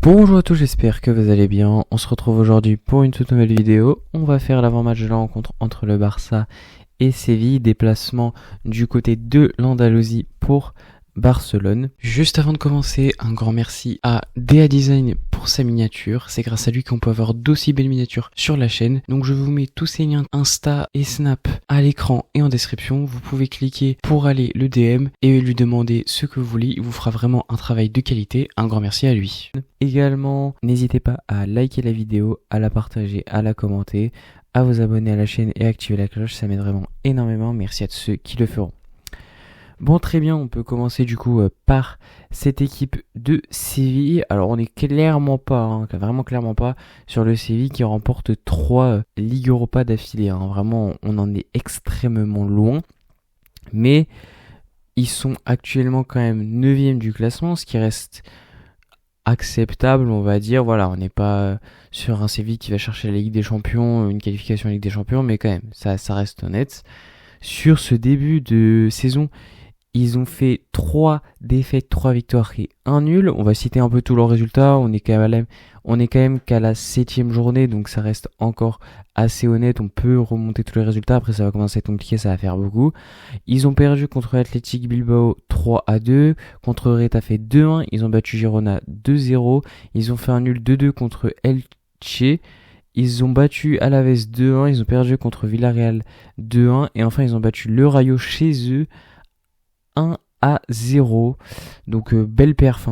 Bonjour à tous, j'espère que vous allez bien. On se retrouve aujourd'hui pour une toute nouvelle vidéo. On va faire l'avant-match de la rencontre entre le Barça et Séville. Déplacement du côté de l'Andalousie pour Barcelone. Juste avant de commencer, un grand merci à DA Design pour sa miniature. C'est grâce à lui qu'on peut avoir d'aussi belles miniatures sur la chaîne. Donc je vous mets tous ces liens Insta et Snap à l'écran et en description. Vous pouvez cliquer pour aller le DM et lui demander ce que vous voulez. Il vous fera vraiment un travail de qualité. Un grand merci à lui. Également, n'hésitez pas à liker la vidéo, à la partager, à la commenter, à vous abonner à la chaîne et à activer la cloche. Ça m'aide vraiment énormément. Merci à tous ceux qui le feront. Bon, très bien, on peut commencer du coup par cette équipe de Séville. Alors on n'est vraiment clairement pas sur le Séville qui remporte 3 Ligue Europa d'affilée. Vraiment, on en est extrêmement loin. Mais ils sont actuellement quand même 9e du classement, ce qui reste acceptable, on va dire. Voilà, on n'est pas sur un Séville qui va chercher la Ligue des Champions, une qualification à la Ligue des Champions, mais quand même, ça reste honnête. Sur ce début de saison, ils ont fait 3 défaites, 3 victoires et 1 nul. On va citer un peu tous leurs résultats. On est quand même qu'à la 7e journée, donc ça reste encore assez honnête. On peut remonter tous les résultats. Après, ça va commencer à être compliqué, ça va faire beaucoup. Ils ont perdu contre l'Athletic Bilbao 3-2. Contre Retafe 2-1. Ils ont battu Girona 2-0. Ils ont fait un nul 2-2 contre Elche. Ils ont battu Alaves 2-1. Ils ont perdu contre Villarreal 2-1. Et enfin, ils ont battu le Rayo chez eux 1-0. Donc belle perf,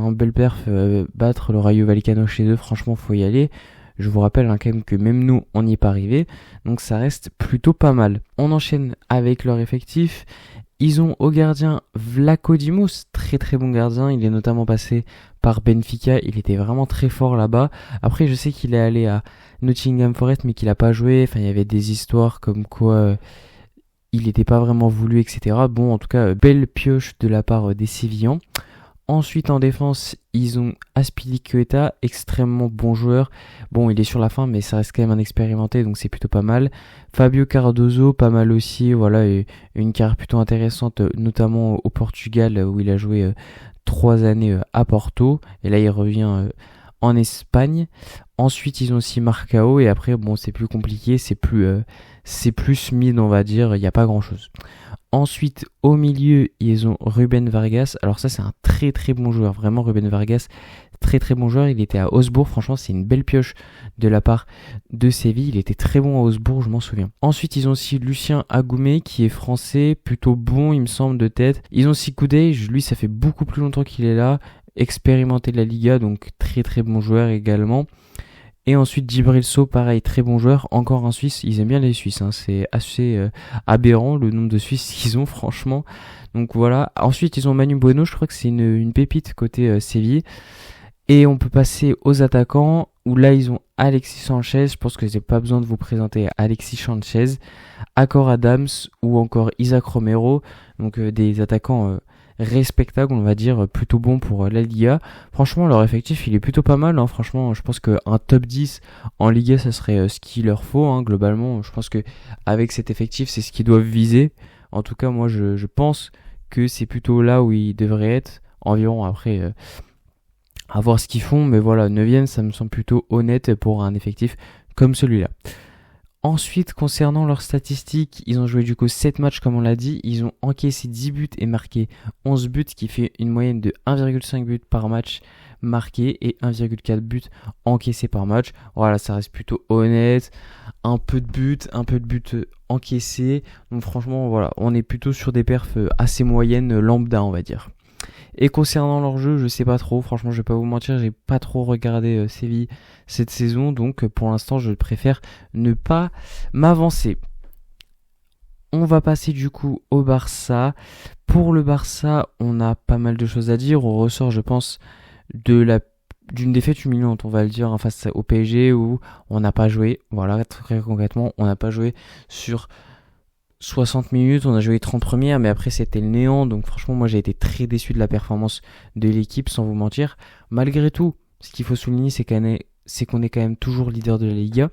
battre le Rayo Vallecano chez eux, franchement faut y aller. Je vous rappelle quand même que même nous on n'y est pas arrivé, donc ça reste plutôt pas mal. On enchaîne avec leur effectif. Ils ont au gardien Vlaco Dimos, très très bon gardien, il est notamment passé par Benfica, il était vraiment très fort là-bas. Après je sais qu'il est allé à Nottingham Forest mais qu'il a pas joué, il y avait des histoires comme quoi il n'était pas vraiment voulu, etc. Bon, en tout cas, belle pioche de la part des Sévillans. Ensuite, en défense, ils ont Azpilicueta, extrêmement bon joueur. Bon, il est sur la fin, mais ça reste quand même un expérimenté, donc c'est plutôt pas mal. Fabio Cardoso, pas mal aussi. Voilà, une carrière plutôt intéressante, notamment au Portugal, où il a joué 3 années à Porto. Et là, il revient en Espagne. Ensuite, ils ont aussi Marcao. Et après, bon, c'est plus compliqué, c'est plus mid, on va dire, il n'y a pas grand chose. Ensuite, au milieu, ils ont Ruben Vargas. Alors ça, c'est un très très bon joueur, vraiment Ruben Vargas, très très bon joueur. Il était à Augsbourg, franchement, c'est une belle pioche de la part de Séville. Il était très bon à Augsbourg, je m'en souviens. Ensuite, ils ont aussi Lucien Agoumé, qui est français, plutôt bon, il me semble, de tête. Ils ont aussi Koudé, lui, ça fait beaucoup plus longtemps qu'il est là, expérimenté de la Liga, donc très très bon joueur également. Et ensuite Djibril Sow, pareil, très bon joueur, encore un Suisse, ils aiment bien les Suisses, c'est assez aberrant le nombre de Suisses qu'ils ont franchement. Donc voilà, ensuite ils ont Manu Bueno, je crois que c'est une pépite côté Séville. Et on peut passer aux attaquants, où là ils ont Alexis Sanchez, je pense que j'ai pas besoin de vous présenter Alexis Sanchez, Akor Adams ou encore Isaac Romero, donc des attaquants respectable, on va dire, plutôt bon pour la Liga. Franchement, leur effectif, il est plutôt pas mal. Franchement, je pense qu'un top 10 en Liga, ça serait ce qu'il leur faut. Globalement, je pense que avec cet effectif, c'est ce qu'ils doivent viser. En tout cas, moi, je pense que c'est plutôt là où ils devraient être. Environ, après, à voir ce qu'ils font. Mais voilà, 9e, ça me semble plutôt honnête pour un effectif comme celui-là. Ensuite, concernant leurs statistiques, ils ont joué du coup 7 matchs comme on l'a dit, ils ont encaissé 10 buts et marqué 11 buts, ce qui fait une moyenne de 1,5 buts par match marqué et 1,4 buts encaissés par match. Voilà, ça reste plutôt honnête, un peu de buts encaissés, donc franchement voilà, on est plutôt sur des perfs assez moyennes, lambda on va dire. Et concernant leur jeu, je sais pas trop, franchement je vais pas vous mentir, j'ai pas trop regardé Séville cette saison, donc pour l'instant je préfère ne pas m'avancer. On va passer du coup au Barça. Pour le Barça, on a pas mal de choses à dire, on ressort je pense d'une défaite humiliante, on va le dire, face au PSG où on n'a pas joué, voilà, très concrètement, on n'a pas joué sur 60 minutes, on a joué 30 premières, mais après c'était le néant, donc franchement moi j'ai été très déçu de la performance de l'équipe, sans vous mentir. Malgré tout, ce qu'il faut souligner, c'est qu'on est quand même toujours leader de la Liga,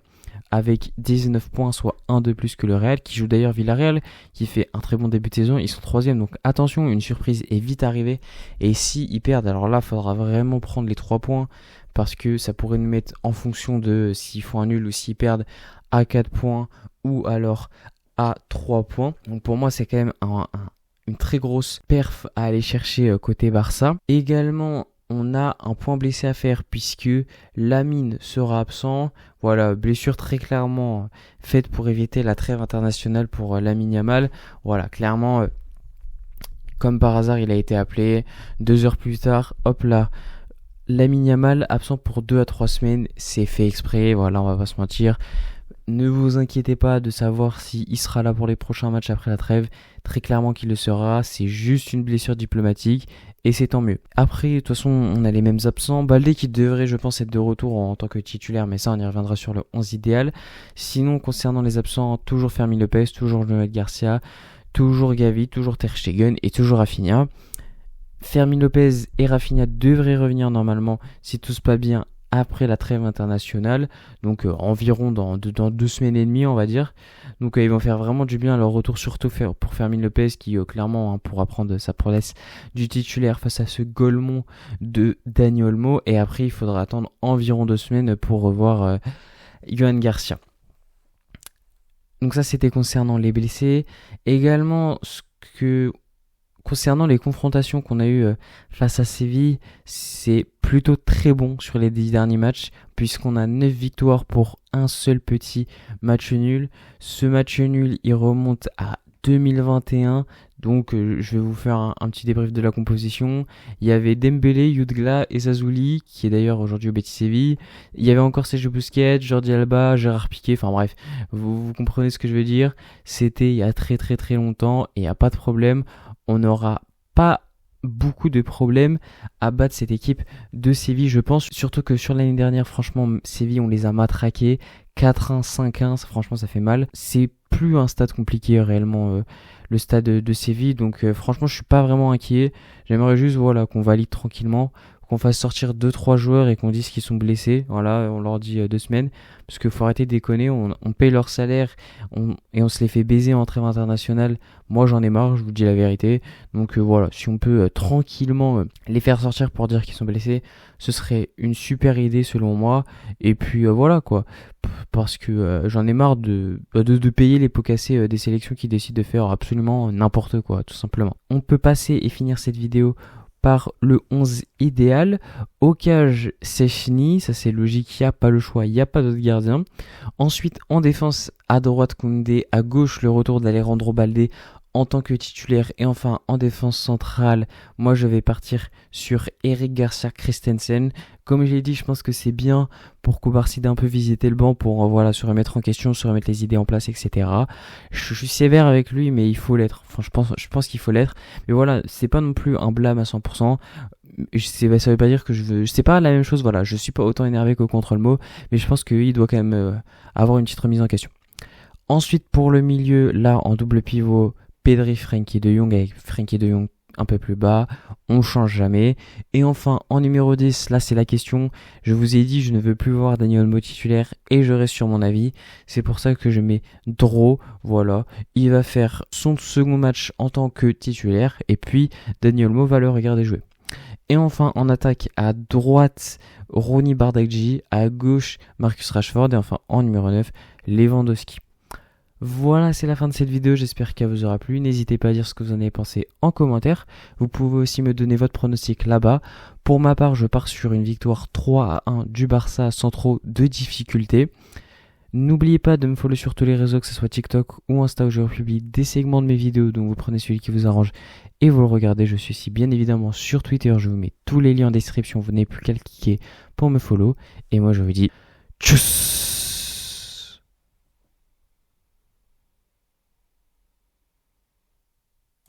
avec 19 points, soit 1 de plus que le Real, qui joue d'ailleurs Villarreal, qui fait un très bon début de saison, ils sont 3e, donc attention, une surprise est vite arrivée, et si ils perdent, alors là, il faudra vraiment prendre les 3 points, parce que ça pourrait nous mettre en fonction de s'ils font un nul ou s'ils perdent à 4 points ou alors à 3 points. Donc pour moi, c'est quand même une très grosse perf à aller chercher côté Barça. Également, on a un point blessé à faire puisque Lamine sera absent. Voilà, blessure très clairement faite pour éviter la trêve internationale pour Lamine Yamal. Voilà, clairement, comme par hasard, il a été appelé. 2 heures plus tard, hop là, Lamine Yamal absent pour 2 à 3 semaines. C'est fait exprès, voilà, on va pas se mentir. Ne vous inquiétez pas de savoir s'il sera là pour les prochains matchs après la trêve. Très clairement qu'il le sera. C'est juste une blessure diplomatique et c'est tant mieux. Après, de toute façon, on a les mêmes absents. Baldé qui devrait, je pense, être de retour en tant que titulaire, mais ça, on y reviendra sur le 11 idéal. Sinon, concernant les absents, toujours Fermin Lopez, toujours Noel Garcia, toujours Gavi, toujours Ter Stegen et toujours Rafinha. Fermin Lopez et Rafinha devraient revenir normalement, si tout se passe bien, après la trêve internationale, donc environ dans 2 semaines et demie, on va dire. Donc ils vont faire vraiment du bien à leur retour, surtout pour Fermin Lopez qui clairement pourra prendre sa promesse du titulaire face à ce Golemont de Dani Olmo. Et après il faudra attendre environ 2 semaines pour revoir Johan Garcia. Donc ça c'était concernant les blessés. Également concernant les confrontations qu'on a eues face à Séville, c'est plutôt très bon sur les 10 derniers matchs, puisqu'on a 9 victoires pour un seul petit match nul. Ce match nul, il remonte à 2021, donc je vais vous faire un petit débrief de la composition. Il y avait Dembélé, Yudgla et Zazouli, qui est d'ailleurs aujourd'hui au Betis Séville. Il y avait encore Sergio Busquets, Jordi Alba, Gérard Piqué, enfin bref, vous comprenez ce que je veux dire. C'était il y a très très très longtemps et il n'y a pas de problème. On n'aura pas beaucoup de problèmes à battre cette équipe de Séville, je pense. Surtout que sur l'année dernière, franchement, Séville, on les a matraqués. 4-1, 5-1, franchement, ça fait mal. C'est plus un stade compliqué réellement, le stade de Séville. Donc franchement, je suis pas vraiment inquiet. J'aimerais juste qu'on valide tranquillement, qu'on fasse sortir 2-3 joueurs et qu'on dise qu'ils sont blessés. Voilà, on leur dit 2 semaines. Parce qu'il faut arrêter de déconner, on paye leur salaire et on se les fait baiser en trêve internationale. Moi j'en ai marre, je vous dis la vérité. Donc voilà, si on peut tranquillement les faire sortir pour dire qu'ils sont blessés, ce serait une super idée selon moi. Et puis voilà quoi, parce que j'en ai marre de payer les pots cassés des sélections qui décident de faire absolument n'importe quoi, tout simplement. On peut passer et finir cette vidéo par le 11 idéal. Au cage, Sechny, ça c'est logique, il n'y a pas le choix, il n'y a pas d'autre gardien. Ensuite, en défense, à droite Koundé, à gauche le retour d'Alejandro Baldé en tant que titulaire. Et enfin, en défense centrale, moi je vais partir sur Eric Garcia Christensen. Comme je l'ai dit, je pense que c'est bien pour Koubarsi d'un peu visiter le banc, pour se remettre en question, se remettre les idées en place, etc. Je suis sévère avec lui, mais il faut l'être. Enfin, je pense qu'il faut l'être. Mais voilà, c'est pas non plus un blâme à 100%. Ça veut pas dire que c'est pas la même chose, voilà. Je suis pas autant énervé qu'au contre-le-mot, mais je pense qu'il doit quand même avoir une petite remise en question. Ensuite, pour le milieu, là, en double pivot, Pedri, Frenkie de Jong, avec Frenkie de Jong un peu plus bas, on change jamais. Et enfin, en numéro 10, là c'est la question, je vous ai dit je ne veux plus voir Dani Olmo titulaire et je reste sur mon avis, c'est pour ça que je mets Dro, voilà, il va faire son second match en tant que titulaire et puis Dani Olmo va le regarder jouer. Et enfin, en attaque, à droite, Ronny Bardghji, à gauche, Marcus Rashford et enfin en numéro 9, Lewandowski. Voilà, c'est la fin de cette vidéo, j'espère qu'elle vous aura plu. N'hésitez pas à dire ce que vous en avez pensé en commentaire. Vous pouvez aussi me donner votre pronostic là-bas. Pour ma part, je pars sur une victoire 3-1 du Barça sans trop de difficultés. N'oubliez pas de me follow sur tous les réseaux, que ce soit TikTok ou Insta, où je republie des segments de mes vidéos, donc vous prenez celui qui vous arrange et vous le regardez. Je suis aussi bien évidemment sur Twitter, je vous mets tous les liens en description, vous n'avez plus qu'à le cliquer pour me follow. Et moi je vous dis tchuss.